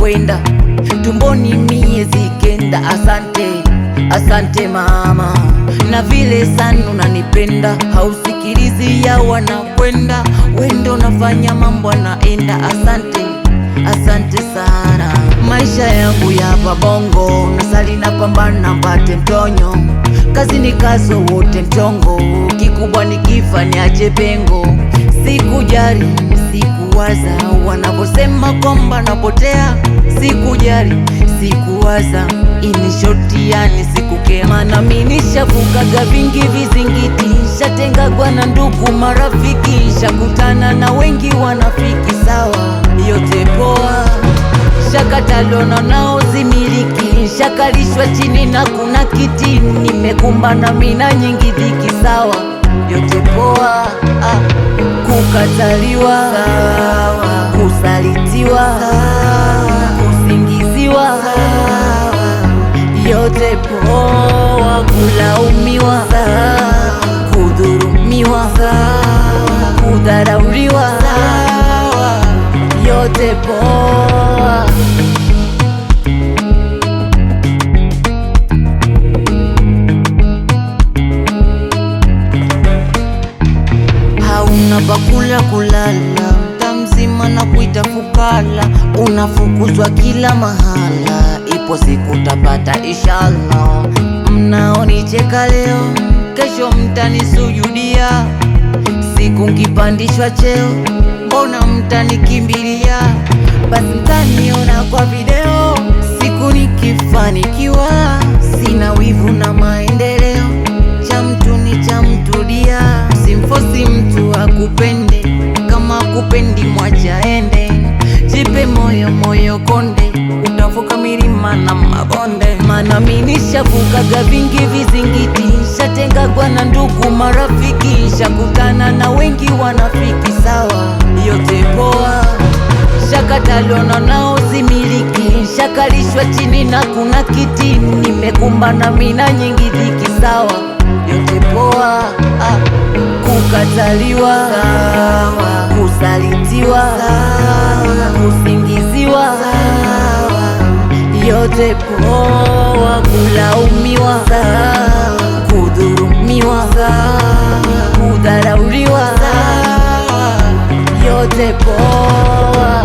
kwenda tumboni miezi kenda. Asante, asante mama, na vile sana unanipenda, hausikilizi ya wanakwenda, wendo unafanya mambo naenda. Asante, asante sana. Maisha yangu ya Bongo, nasali na pambana mpate mtonyo, kazi ni kazo wote mchongo, kikubwa nikifa niache pengo. Sikujali, sikuwaza wanaposema kwamba napotea, sikujali, sikuwaza inishoti, yani sikukea. Maana mimi nishavukaga vingi vizingiti, shatengagwa na ndugu marafiki, shakutana na wengi wanafiki. Sawa, yote poa, shakatalona nao zimiliki, shakalishwa chini na kuna kiti, nimekumbana mina nyingi dhiki. Sawa, yote poa, kukataliwa sawa, kusalitiwa sawa, kusingiziwa sawa, yote poa, kulaumiwa sawa, kudhurumiwa sawa, kudharauliwa sawa, yote poa. Hauna pakula kulala, mtaa mzima na kuita fukara, unafukuzwa kila mahala, ipo siku utapata inshallah. Mnaonicheka leo, kesho mtanisujudia, siku nkipandishwa cheo, mbona mtanikimbilia? Basi mtaniona kwa video, siku nikifanikiwa, sina wivu na maendeleo, cha mtu ni cha mtu dia. Simfosi mtu akupende, kama kupendi mwacha ende, jipe moyo moyo konde, utavuka milima na mabonde. Maana mimi nishavukaga vingi vizingiti, shatengagwa na ndugu marafiki, shakutana na wengi wanafiki. Sawa, yote poa, shakatalona nao zimiliki, shakalishwa chini na kuna kiti, nimekumbana mina nyingi dhiki. Sawa, yote poa, kukataliwa sawa, kusalitiwa sawa, kusingiziwa sawa, yote poa, kulaumiwa sawa, kudhurumiwa sawa, kudharauliwa sawa, yote poa.